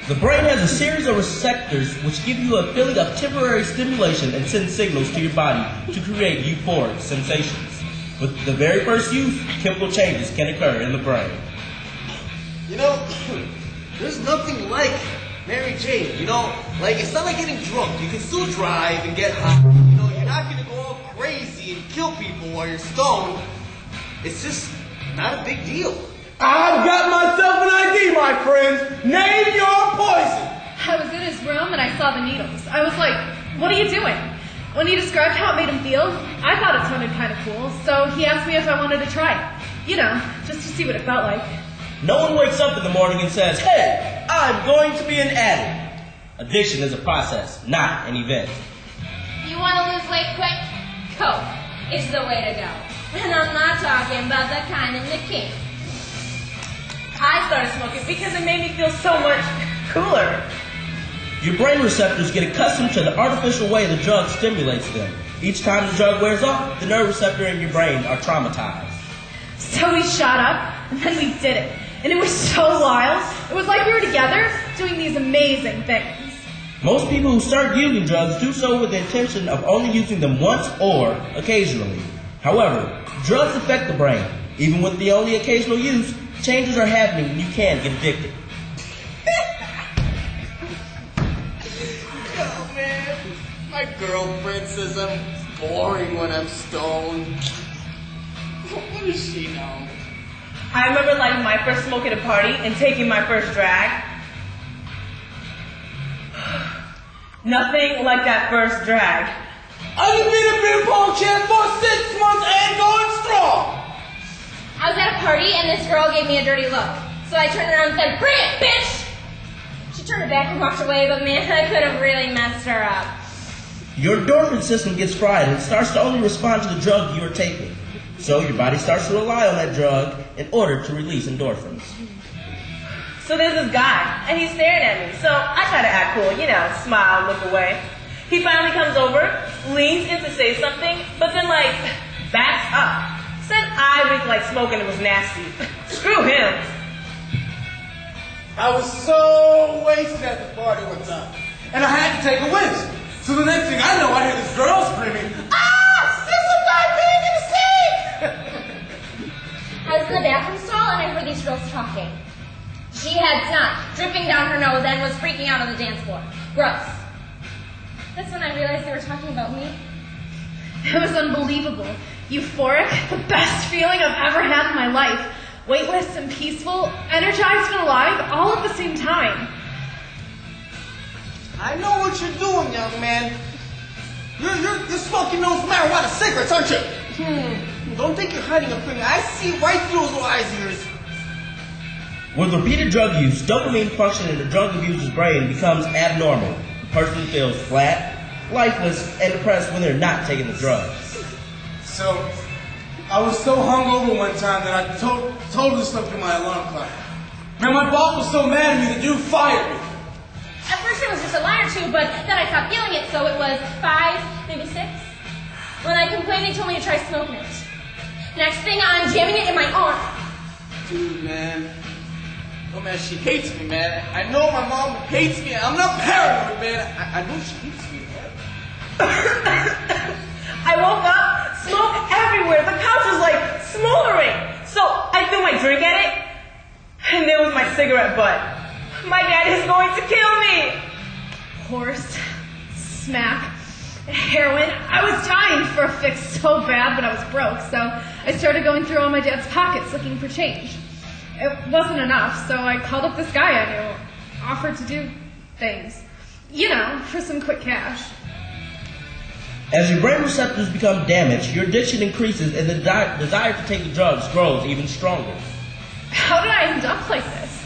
The brain has a series of receptors which give you a feeling of temporary stimulation and send signals to your body to create euphoric sensations. With the very first use, chemical changes can occur in the brain. You know, there's nothing like Mary Jane, you know? Like, it's not like getting drunk. You can still drive and get high. You know, you're not gonna go all crazy and kill people while you're stoned. It's just not a big deal. I've got myself an ID, my friends. Name your poison. I was in his room and I saw the needles. I was like, what are you doing? When he described how it made him feel, I thought it sounded kind of cool, so he asked me if I wanted to try it. You know, just to see what it felt like. No one wakes up in the morning and says, hey, I'm going to be an addict. Addiction is a process, not an event. You want to lose weight quick? Coke is the way to go. And I'm not talking about the kind in the king. I started smoking because it made me feel so much cooler. Your brain receptors get accustomed to the artificial way the drug stimulates them. Each time the drug wears off, the nerve receptor in your brain are traumatized. So we shot up, and then we did it. And it was so wild. It was like we were together doing these amazing things. Most people who start using drugs do so with the intention of only using them once or occasionally. However, drugs affect the brain. Even with the only occasional use, changes are happening and you can get addicted. Oh, man. My girlfriend says I'm boring when I'm stoned. What does she know? I remember lighting my first smoke at a party and taking my first drag. Nothing like that first drag. I've been a beer pong champ for 6 months and going strong. I was at a party and this girl gave me a dirty look. So I turned around and said, bring it, bitch! She turned her back and walked away, but man, I could have really messed her up. Your endorphin system gets fried and starts to only respond to the drug you are taking. So your body starts to rely on that drug in order to release endorphins. So there's this guy, and he's staring at me. So I try to act cool, you know, smile, look away. He finally comes over, leans in to say something, but then, like, backs up. Said I looked like smoking and was nasty. Screw him. I was so wasted at the party one time, and I had to take a whiz. So the next thing I know, I hear this girl screaming, "Ah! There's a guy being in the sink!" I was in the bathroom stall and I heard these girls talking. She had snot dripping down her nose and was freaking out on the dance floor. Gross. That's when I realized they were talking about me. It was unbelievable. Euphoric, the best feeling I've ever had in my life. Weightless and peaceful, energized and alive, all at the same time. I know what you're doing, young man. You're smoking those marijuana cigarettes, aren't you? Don't think you're hiding a finger. I see right through those eyes of yours. With repeated drug use, dopamine function in the drug abuser's brain becomes abnormal. The person feels flat, lifeless, and depressed when they're not taking the drugs. So, I was so hungover one time that I totally slept through my alarm clock. Man, my boss was so mad at me, the dude fired me. At first it was just a line or two, but then I stopped feeling it, so it was 5, maybe 6. When I complained, they told me to try smoking it. Next thing, I'm jamming it in my arm. Dude, man. Oh, man, she hates me, man. I know my mom hates me. I'm not paranoid, man. I know she hates me, man. I woke up, smoke everywhere. The couch was like smoldering. So I threw my drink at it, and there was my cigarette butt. My dad is going to kill me. Horse, smack, heroin. I was dying for a fix so bad, but I was broke, so I started going through all my dad's pockets looking for change. It wasn't enough, so I called up this guy I knew, offered to do things, you know, for some quick cash. As your brain receptors become damaged, your addiction increases and the desire to take the drugs grows even stronger. How did I end up like this?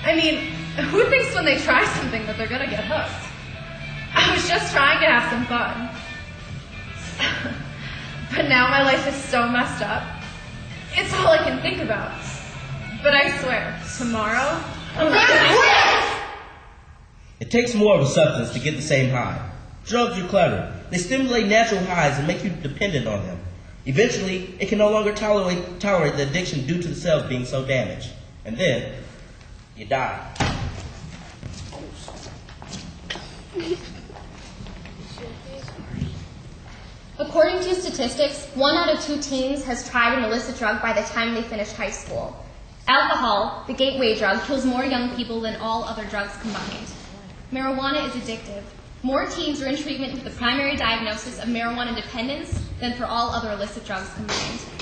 I mean, who thinks when they try something that they're gonna get hooked? I was just trying to have some fun. But now my life is so messed up. It's all I can think about. But I swear, tomorrow, I'm gonna quit! It takes more of a substance to get the same high. Drugs are clever. They stimulate natural highs and make you dependent on them. Eventually, it can no longer tolerate the addiction due to the cells being so damaged. And then, you die. According to statistics, 1 out of 2 teens has tried an illicit drug by the time they finish high school. Alcohol, the gateway drug, kills more young people than all other drugs combined. Marijuana is addictive. More teens are in treatment with the primary diagnosis of marijuana dependence than for all other illicit drugs combined.